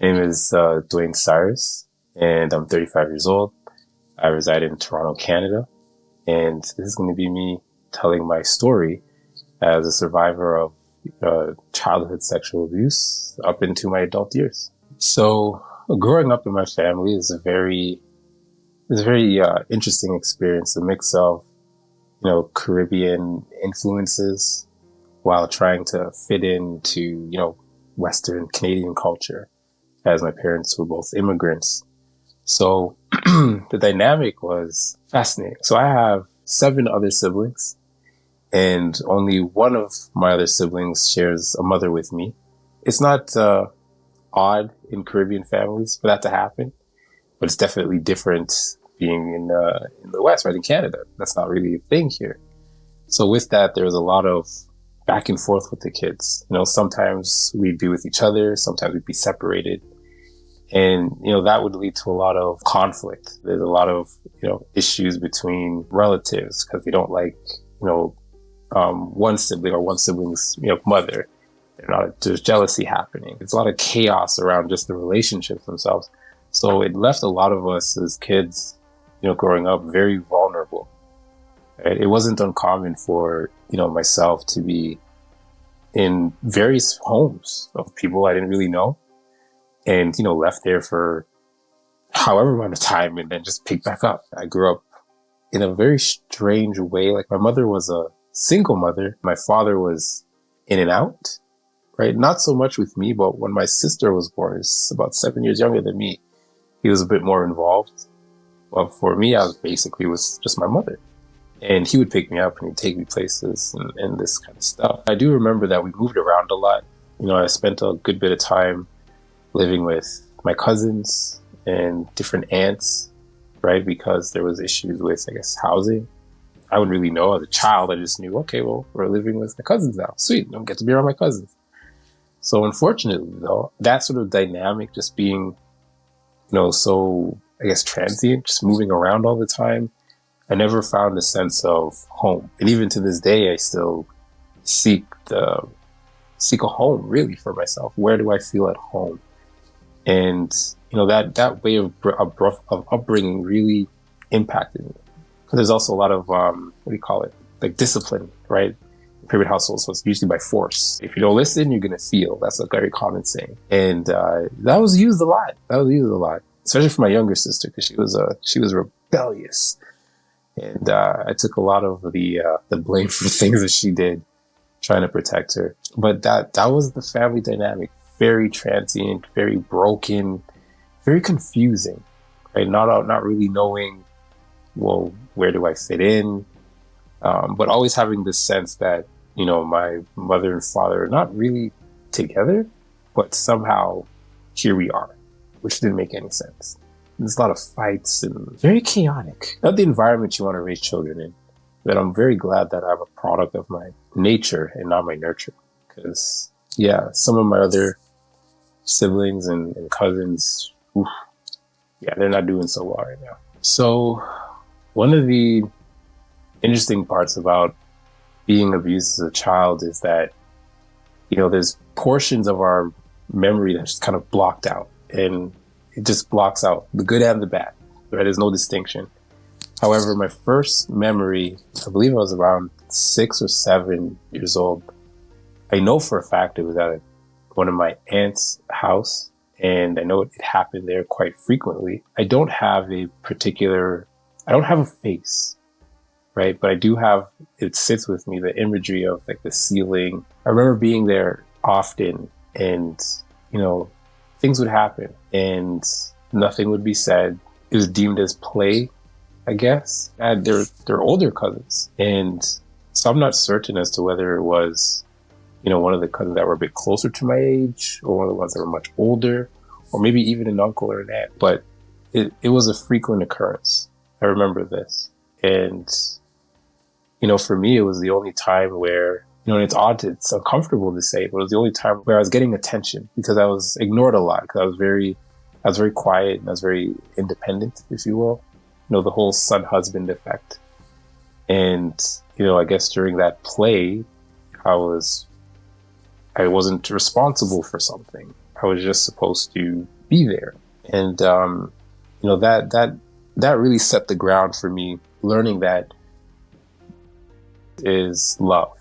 My name is Dwayne Cyrus, and I'm 35 years old. I reside in Toronto, Canada, and this is going to be me telling my story as a survivor of childhood sexual abuse up into my adult years. So, growing up in my family is a very interesting experience. A mix of Caribbean influences while trying to fit into Western Canadian culture, as my parents were both immigrants. So the dynamic was fascinating. So I have 7 other siblings, and only one of my other siblings shares a mother with me. It's not odd in Caribbean families for that to happen, but it's definitely different being in the West, right, in Canada. That's not really a thing here. So with that, there was a lot of back and forth with the kids. Sometimes we'd be with each other, sometimes we'd be separated. And, that would lead to a lot of conflict. There's a lot of, issues between relatives because they don't like, one sibling or one sibling's, mother. There's jealousy happening. There's a lot of chaos around just the relationships themselves. So it left a lot of us as kids, growing up very vulnerable. Right? It wasn't uncommon for, myself to be in various homes of people I didn't really know, and left there for however amount of time and then just picked back up. I grew up in a very strange way. Like, my mother was a single mother. My father was in and out, right? Not so much with me, but when my sister was born, he's about 7 years younger than me, he was a bit more involved. But for me, I was basically was just my mother. And he would pick me up and he'd take me places and this kind of stuff. I do remember that we moved around a lot. I spent a good bit of time living with my cousins and different aunts, right? Because there was issues with, I guess, housing. I wouldn't really know as a child. I just knew, okay, well, we're living with my cousins now. Sweet, I don't get to be around my cousins. So unfortunately, though, that sort of dynamic just being, so, I guess, transient, just moving around all the time, I never found a sense of home. And even to this day, I still seek a home, really, for myself. Where do I feel at home? And, that way of upbringing really impacted me. Because there's also a lot of, like discipline, right? Private households, so it's usually by force. If you don't listen, you're going to feel. That's a very common saying. And that was used a lot. Especially for my younger sister, because she was rebellious. And I took a lot of the blame for things that she did, trying to protect her. But that was the family dynamic. Very transient, very broken, very confusing, right? Not really knowing, well, where do I fit in? But always having this sense that, my mother and father are not really together, but somehow here we are, which didn't make any sense. There's a lot of fights and very chaotic. Not the environment you want to raise children in. But I'm very glad that I'm a product of my nature and not my nurture. Because, yeah, some of my other siblings and cousins, they're not doing so well right now. So one of the interesting parts about being abused as a child is that, there's portions of our memory that's just kind of blocked out. And it just blocks out the good and the bad, right? There's no distinction. However, my first memory, I believe I was around 6 or 7 years old. I know for a fact it was at one of my aunt's house, and I know it happened there quite frequently. I don't have a face, right? But I do have, it sits with me, the imagery of like the ceiling. I remember being there often, and, things would happen and nothing would be said. It was deemed as play, I guess. And they're older cousins. And so I'm not certain as to whether it was, one of the cousins that were a bit closer to my age, or one of the ones that were much older, or maybe even an uncle or an aunt. But it was a frequent occurrence. I remember this. And, for me, it was the only time where, and it's uncomfortable to say, but it was the only time where I was getting attention, because I was ignored a lot, because I was very quiet and I was very independent, if you will. The whole son-husband effect. And, I guess during that play, I wasn't responsible for something. I was just supposed to be there. And, that really set the ground for me, learning that is love,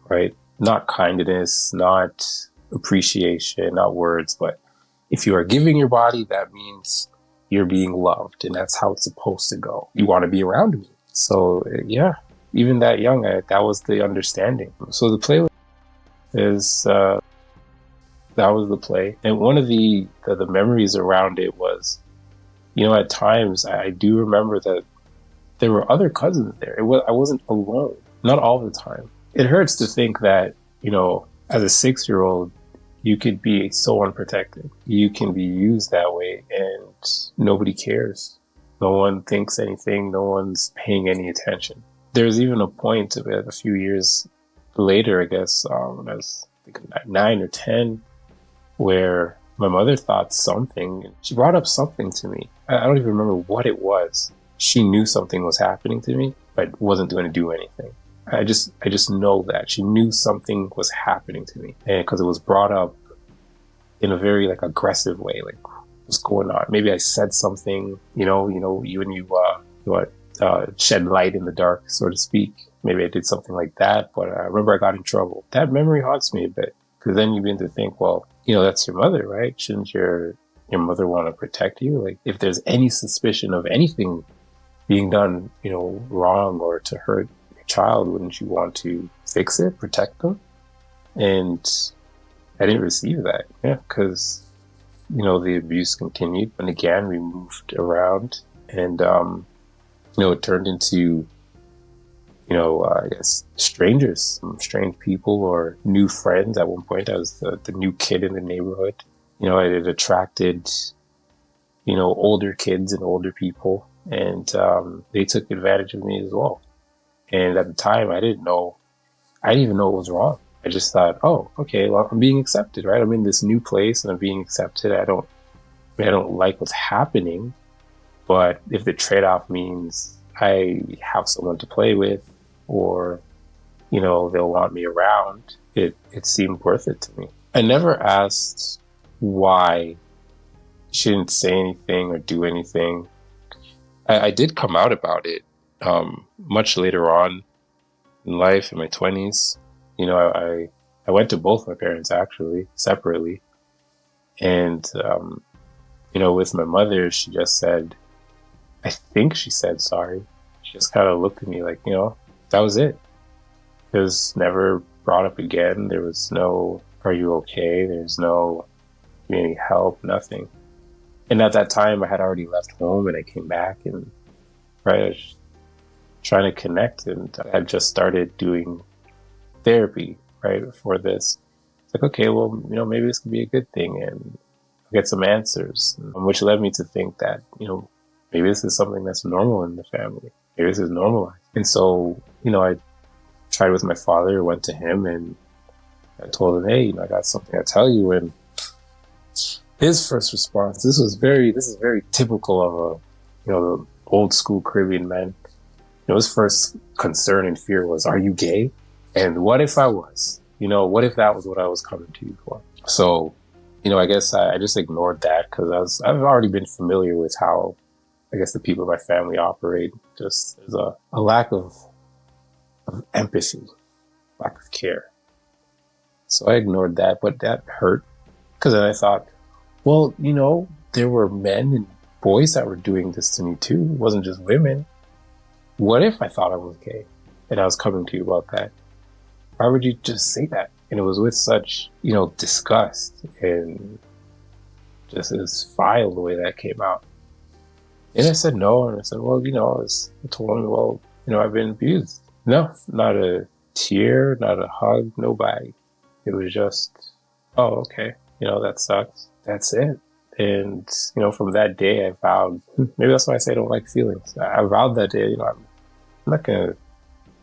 right? Not kindness, not appreciation, not words, but if you are giving your body, that means you're being loved, and that's how it's supposed to go. You want to be around me. So yeah, even that young, that was the understanding. So the play is, that was the play. And one of the memories around it was, at times I do remember that there were other cousins there. I wasn't alone, not all the time. It hurts to think that, as a 6-year-old, you could be so unprotected. You can be used that way and nobody cares. No one thinks anything. No one's paying any attention. There's even a point of it a few years later, I guess, when I was 9 or 10, where my mother thought something. She brought up something to me. I don't even remember what it was. She knew something was happening to me, but wasn't going to do anything. I just know that she knew something was happening to me, and because it was brought up in a very aggressive way, what's going on? Maybe I said something, you shed light in the dark, so to speak. Maybe I did something like that, but I remember I got in trouble. That memory haunts me a bit, because then you begin to think, well, that's your mother, right? Shouldn't your mother want to protect you? If there's any suspicion of anything being done, wrong or to hurt your child, wouldn't you want to fix it, protect them? And I didn't receive that, because, the abuse continued. And again, we moved around, and, it turned into, I guess, strangers, strange people or new friends. At one point, I was the new kid in the neighborhood. It attracted, older kids and older people, and they took advantage of me as well. And at the time, I didn't even know it was wrong. I just thought, oh, okay, well, I'm being accepted, right? I'm in this new place and I'm being accepted. I don't like what's happening, but if the trade-off means I have someone to play with, or, they'll want me around, it seemed worth it to me. I never asked why she didn't say anything or do anything. I did come out about it much later on in life, in my 20s. I went to both my parents, actually, separately. And, with my mother, she just said, I think she said sorry. She just kind of looked at me like, that was it. It was never brought up again. There was no, are you okay? There's no, do you need any help? Nothing. And at that time, I had already left home and I came back, and I was trying to connect, and I had just started doing therapy, for this. It's okay, well, maybe this could be a good thing, and I'll get some answers, which led me to think that, maybe this is something that's normal in the family. Maybe this is normalized. And so, I tried with my father, went to him, and I told him, hey, I got something to tell you. And his first response, this is very typical of the old school Caribbean men. His first concern and fear was, are you gay? And what if I was? What if that was what I was coming to you for? So, I guess I just ignored that, because I've already been familiar with how, I guess, the people in my family operate. Just there's a lack of empathy, lack of care. So I ignored that, but that hurt, because then I thought, well, there were men and boys that were doing this to me too. It wasn't just women. What if I thought I was gay and I was coming to you about that? Why would you just say that? And it was with such, disgust, and just as vile the way that came out. And I said no, and I said, well, I told him, well, I've been abused. No, not a tear, not a hug, nobody. It was just, oh, okay, that sucks. That's it. And, from that day I vowed, maybe that's why I say I don't like feelings. I vowed that day, I'm not going to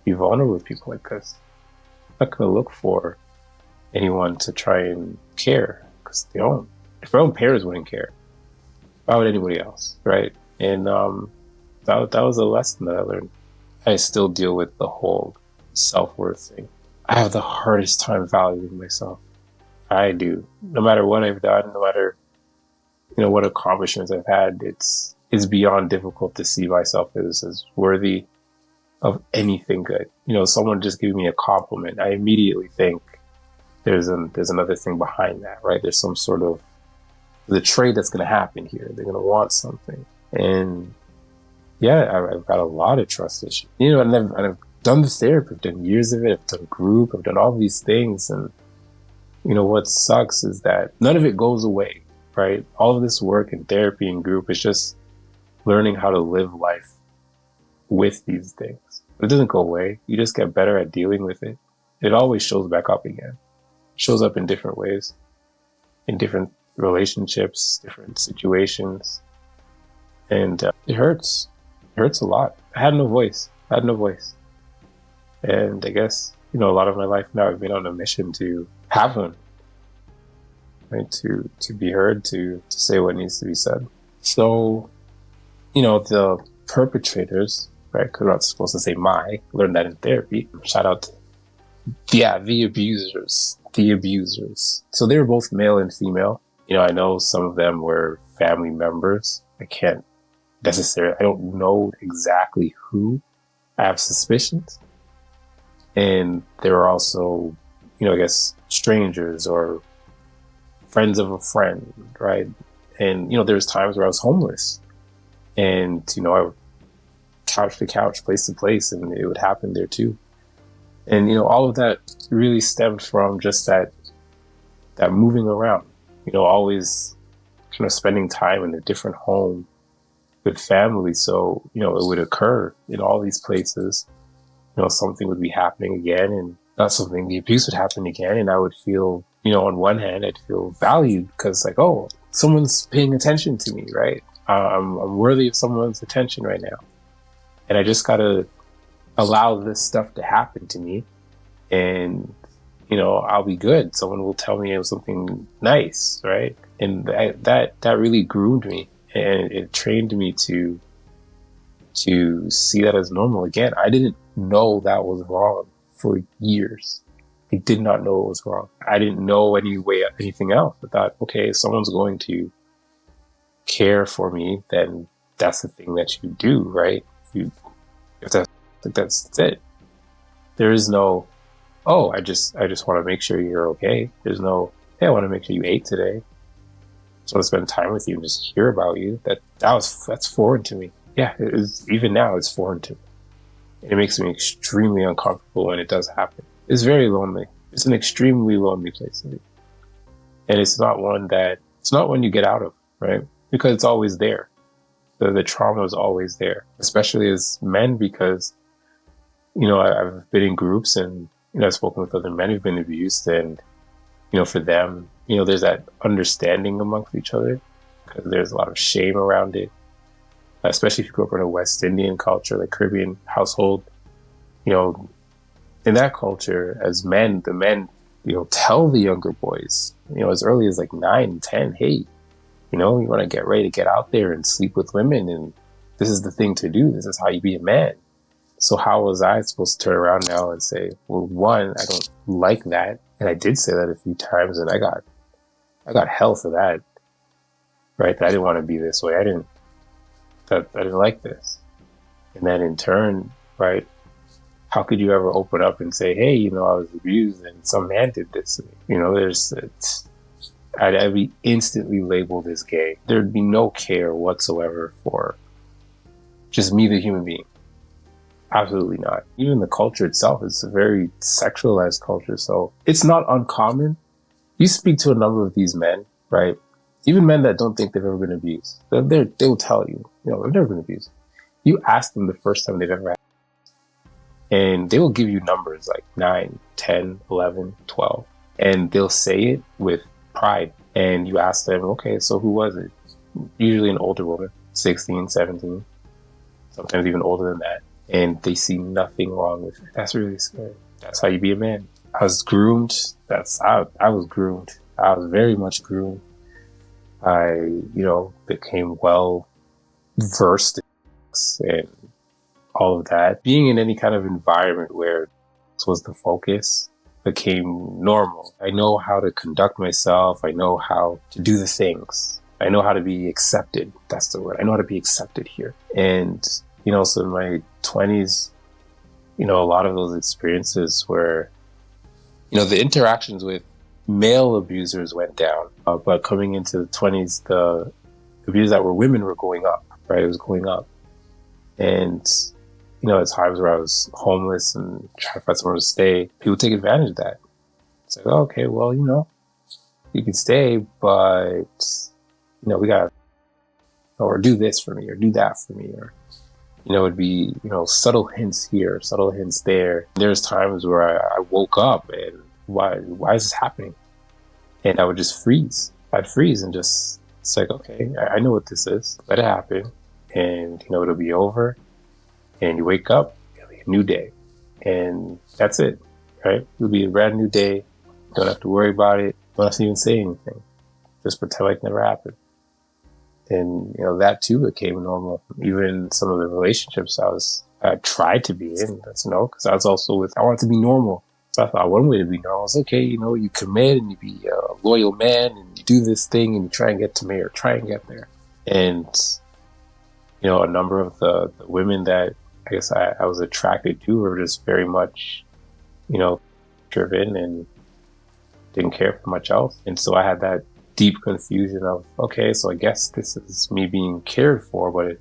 be vulnerable with people like this. I'm not going to look for anyone to try and care, because they don't. If my own parents wouldn't care, why would anybody else, right? And that was a lesson that I learned. I still deal with the whole self-worth thing. I have the hardest time valuing myself. I do. No matter what I've done, no matter, what accomplishments I've had, it's beyond difficult to see myself as worthy of anything good. Someone just giving me a compliment, I immediately think there's another thing behind that, right? There's some sort of the trade that's going to happen here. They're going to want something. And yeah, I've got a lot of trust issues. And I've done the therapy, I've done years of it, I've done group, I've done all these things. And what sucks is that none of it goes away, right? All of this work in therapy and group is just learning how to live life with these things. It doesn't go away. You just get better at dealing with it. It always shows back up again. It shows up in different ways, in different relationships, different situations. And it hurts. It hurts a lot. I had no voice. And I guess, a lot of my life now I've been on a mission to have one, right? To be heard, to say what needs to be said. So, the perpetrators, right? Because we're not supposed to say learned that in therapy. Shout out to, the abusers. So they were both male and female. I know some of them were family members. I don't know exactly who. I have suspicions. And there were also, I guess, strangers or friends of a friend, right? And, there's times where I was homeless. And, I would couch to couch, place to place, and it would happen there too. And, all of that really stemmed from just that moving around, always kind of spending time in a different home with family. So, it would occur in all these places. Something would be happening again, and not something, the abuse would happen again. And I would feel, on one hand, I'd feel valued because like, oh, someone's paying attention to me, right? I'm worthy of someone's attention right now. And I just gotta allow this stuff to happen to me, and, I'll be good. Someone will tell me it was something nice, right? And that really groomed me, and it trained me to see that as normal again. I didn't know that was wrong for years. I did not know it was wrong. I didn't know anything else. I thought, okay, if someone's going to care for me, then that's the thing that you do, right? That's it. There is no, oh, I just want to make sure you're okay. There's no, hey, I want to make sure you ate today. So to spend time with you and just hear about you. That's foreign to me. Yeah, even now it's foreign to me. And it makes me extremely uncomfortable when it does happen. It's very lonely. It's an extremely lonely place to be. And it's not one you get out of, right? Because it's always there. The trauma is always there, especially as men, because, I've been in groups and, I've spoken with other men who've been abused, and, for them, there's that understanding amongst each other because there's a lot of shame around it. Especially if you grew up in a West Indian culture, like Caribbean household, in that culture, as men, the men, tell the younger boys, as early as like 9, 10, hey, you want to get ready to get out there and sleep with women, and this is the thing to do. This is how you be a man. So how was I supposed to turn around now and say, well, one, I don't like that. And I did say that a few times, and I got hell for that, right? That I didn't want to be this way. I didn't like this. And then in turn, right, how could you ever open up and say, hey, I was abused and some man did this to me? I'd be instantly labeled as gay. There'd be no care whatsoever for just me, the human being. Absolutely not. Even the culture itself is a very sexualized culture. So it's not uncommon. You speak to a number of these men, right? Even men that don't think they've ever been abused. They will tell you, they've never been abused. You ask them the first time they've ever had, and they will give you numbers like 9, 10, 11, 12. And they'll say it with pride. And you ask them, okay, so who was it? Usually an older woman, 16, 17, sometimes even older than that. And they see nothing wrong with it. That's really scary. That's how you be a man. I was groomed. I was groomed. I was very much groomed. I, became well versed in all of that. Being in any kind of environment where this was the focus, became normal. I know how to conduct myself. I know how to do the things. I know how to be accepted. That's the word. I know how to be accepted here. And, so in my 20s, a lot of those experiences where, the interactions with male abusers went down. But coming into the 20s, the abusers that were women were going up, right? It was going up. And, at times where I was homeless and trying to find somewhere to stay, people take advantage of that. It's like, oh, okay, well, you can stay, but, we got to, or do this for me, or do that for me, or, it'd be, subtle hints here, subtle hints there. There's times where I woke up and why is this happening? And I would just freeze. I'd freeze and just, it's like, okay, I know what this is. Let it happen. And, it'll be over. And you wake up, it'll be a new day. And that's it, right? It'll be a brand new day. You don't have to worry about it. You don't have to even say anything. Just pretend like it never happened. And, that too became normal. Even some of the relationships I tried to be in, because I was also I wanted to be normal. So I thought one way to be normal is, okay, you commit and you be a loyal man and you do this thing and you try and get to me or try and get there. And, a number of the women that I guess I was attracted to were just very much, driven and didn't care for much else. And so I had that deep confusion of, okay, so I guess this is me being cared for, but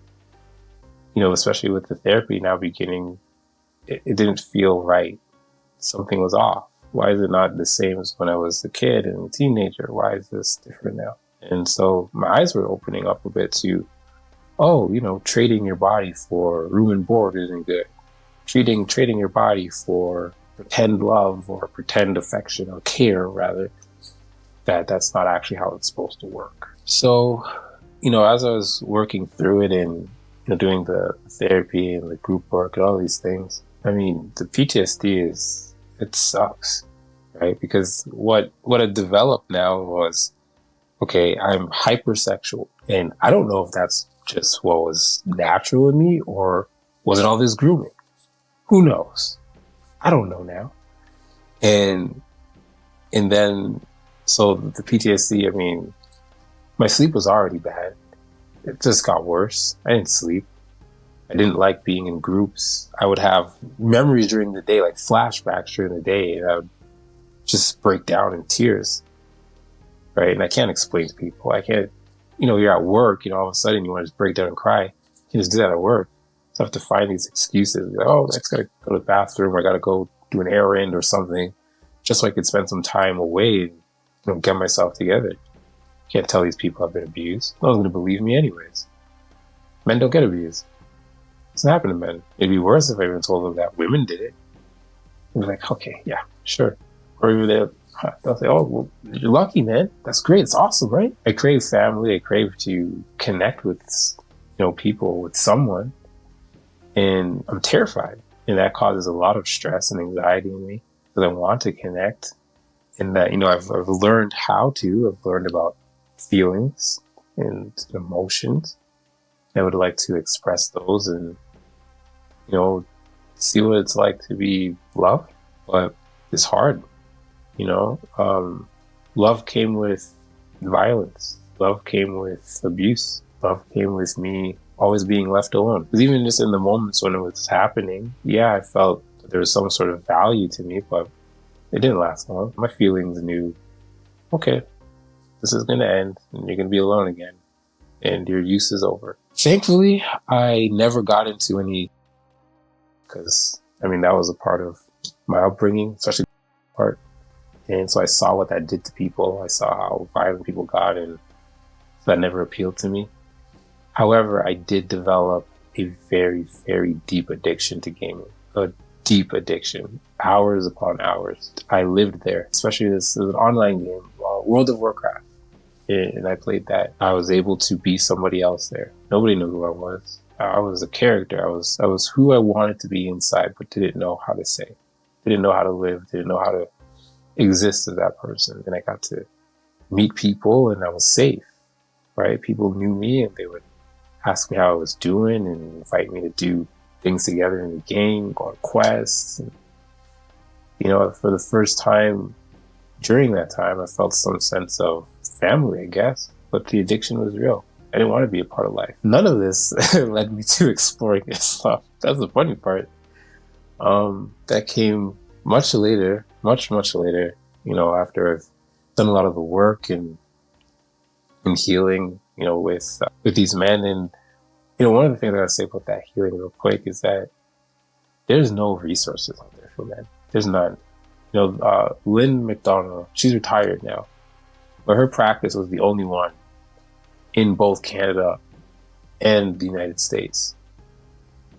especially with the therapy now beginning, it didn't feel right. Something was off. Why is it not the same as when I was a kid and a teenager? Why is this different now? And so my eyes were opening up a bit to, trading your body for room and board isn't good. Trading your body for pretend love or pretend affection or care, rather, that's not actually how it's supposed to work. So, as I was working through it and, doing the therapy and the group work and all these things, the PTSD it sucks, right? Because what had developed now was, okay, I'm hypersexual. And I don't know if that's just what was natural in me or was it all this grooming? Who knows? I don't know now. And then, so the PTSD, my sleep was already bad. It just got worse. I didn't sleep. I didn't like being in groups. I would have memories during the day, like flashbacks during the day, and I would just break down in tears, right? And I can't explain to people. I can't, you're at work, all of a sudden you want to just break down and cry. You can just do that at work. So I have to find these excuses. Like, oh, I just got to go to the bathroom, or I got to go do an errand or something, just so I could spend some time away and get myself together. Can't tell these people I've been abused. No one's going to believe me anyways. Men don't get abused. It doesn't happen to men. It'd be worse if I even told them that women did it. They'd be like, okay, yeah, sure. Or even they'll say, oh, well, you're lucky, man. That's great. It's awesome, right? I crave family. I crave to connect with, people, with someone. And I'm terrified. And that causes a lot of stress and anxiety in me because I want to connect. And that, I've learned how to. I've learned about feelings and emotions. I would like to express those and, see what it's like to be loved. But it's hard, Love came with violence. Love came with abuse. Love came with me always being left alone. Because even just in the moments when it was happening, yeah, I felt that there was some sort of value to me, but it didn't last long. My feelings knew, okay, this is going to end and you're going to be alone again and your use is over. Thankfully, I never got into any, because, that was a part of my upbringing, especially the part. And so I saw what that did to people. I saw how violent people got, and that never appealed to me. However, I did develop a very, very deep addiction to gaming. A deep addiction. Hours upon hours. I lived there. Especially this is an online game, World of Warcraft. And I played that. I was able to be somebody else there. Nobody knew who I was. I was a character. I was who I wanted to be inside, but didn't know how to say. Didn't know how to live. Didn't know how to exist as that person. And I got to meet people and I was safe, right? People knew me and they would ask me how I was doing and invite me to do things together in the game, go on quests. And, For the first time during that time, I felt some sense of family, I guess, but the addiction was real. I didn't want to be a part of life. None of this led me to exploring Islam. That's the funny part. That came much later, much later, after I've done a lot of the work and healing, with these men. And, one of the things I gotta say about that healing real quick is that there's no resources out there for men. There's none. Lynn McDonald, she's retired now, but her practice was the only one in both Canada and the United States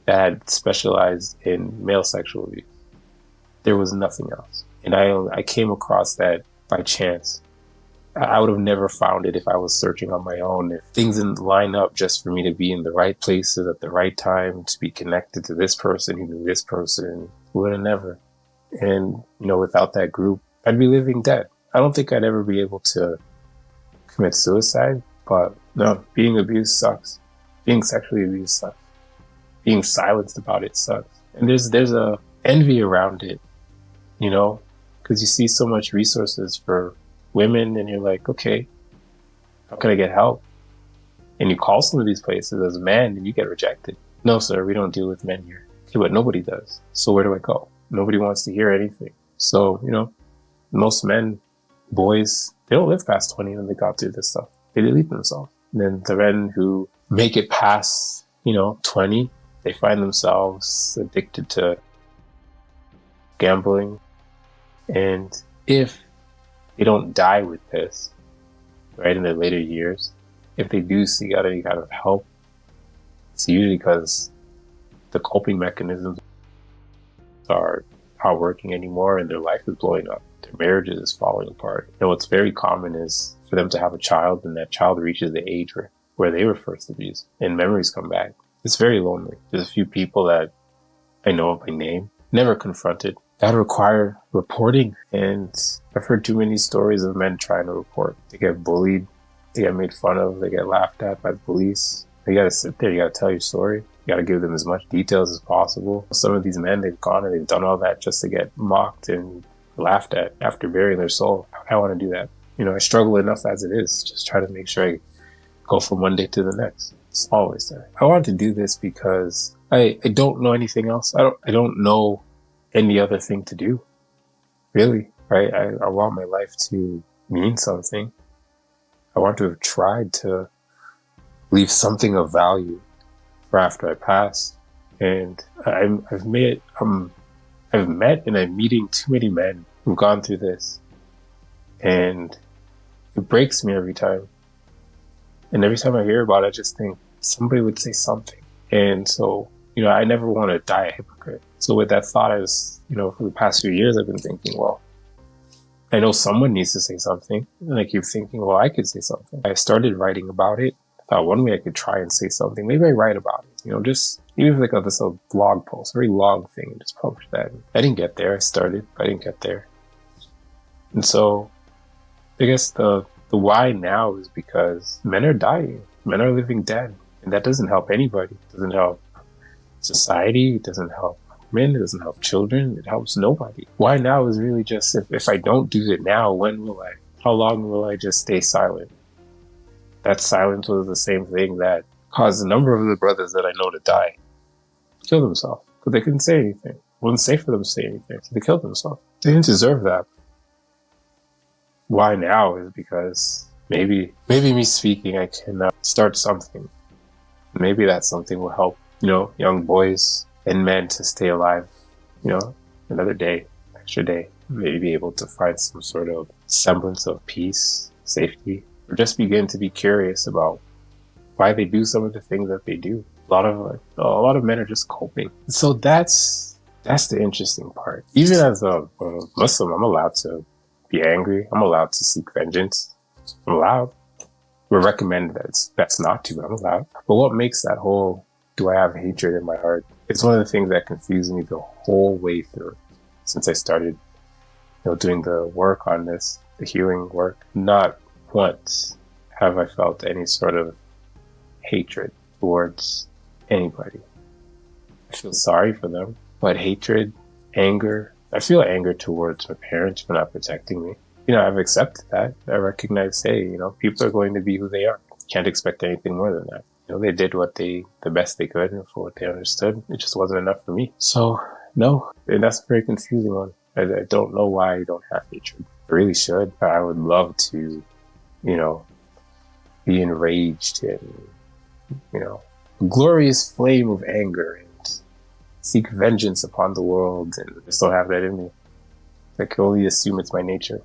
that had specialized in male sexual abuse. There was nothing else. And I came across that by chance. I would have never found it if I was searching on my own. If things didn't line up just for me to be in the right places at the right time, to be connected to this person who knew this person, would have never. And, without that group, I'd be living dead. I don't think I'd ever be able to commit suicide, but no, being abused sucks. Being sexually abused sucks. Being silenced about it sucks. And there's a envy around it, because you see so much resources for women and you're like, okay, how can I get help? And you call some of these places as a man and you get rejected. No, sir, we don't deal with men here. Okay, but nobody does. So where do I go? Nobody wants to hear anything. So, most men, boys, they don't live past 20 when they got through this stuff. They delete themselves. And then the men who make it past, 20, they find themselves addicted to gambling. And if they don't die with this, right, in their later years, if they do seek out any kind of help, it's usually because the coping mechanisms are not working anymore and their life is blowing up. Their marriages is falling apart. What's very common is for them to have a child and that child reaches the age where they were first abused and memories come back. It's very lonely. There's a few people that I know by name, never confronted, that require reporting. And I've heard too many stories of men trying to report. They get bullied, they get made fun of, they get laughed at by the police. You gotta sit there, you gotta tell your story. You gotta give them as much details as possible. Some of these men, they've gone and they've done all that just to get mocked and laughed at after burying their soul. I want to do that. I struggle enough as it is, just try to make sure I go from one day to the next. It's always there. I wanted to do this because I don't know anything else. I don't know any other thing to do, really, right? I want my life to mean something. I want to have tried to leave something of value for after I pass. And I've met and I'm meeting too many men who've gone through this. And it breaks me every time. And every time I hear about it, I just think somebody would say something. And so, I never want to die a hypocrite. So with that thought, for the past few years, I've been thinking, well, I know someone needs to say something. And I keep thinking, well, I could say something. I started writing about it. I thought one way I could try and say something. Maybe I write about it, just even if this a blog post, a very long thing, and just publish that. I didn't get there. I started, but I didn't get there. And so I guess the why now is because men are dying. Men are living dead. And that doesn't help anybody. It doesn't help society. It doesn't help men. It doesn't help children. It helps nobody. Why now is really just if I don't do it now, when will I? How long will I just stay silent? That silence was the same thing that caused a number of the brothers that I know to die. Kill themselves. Because they couldn't say anything. It wasn't safe for them to say anything. So they killed themselves. They didn't deserve that. Why now is because maybe me speaking, I can start something. Maybe that something will help, young boys and men to stay alive, another day, extra day. Maybe be able to find some sort of semblance of peace, safety, or just begin to be curious about why they do some of the things that they do. A lot of men are just coping. So that's the interesting part. Even as a Muslim, I'm allowed to be angry. I'm allowed to seek vengeance. I'm allowed. We're recommended that it's best not to, but I'm allowed. But what makes that whole, do I have hatred in my heart? It's one of the things that confused me the whole way through since I started, doing the work on this, the healing work. Not once have I felt any sort of hatred towards anybody. I feel sorry for them, but hatred, anger, I feel anger towards my parents for not protecting me. I've accepted that. I recognize, hey, people are going to be who they are. Can't expect anything more than that. They did the best they could and for what they understood. It just wasn't enough for me. So, no. And that's a very confusing one. I don't know why I don't have hatred. I really should. I would love to, be enraged and, a glorious flame of anger and seek vengeance upon the world. And I still have that in me. I can only assume it's my nature.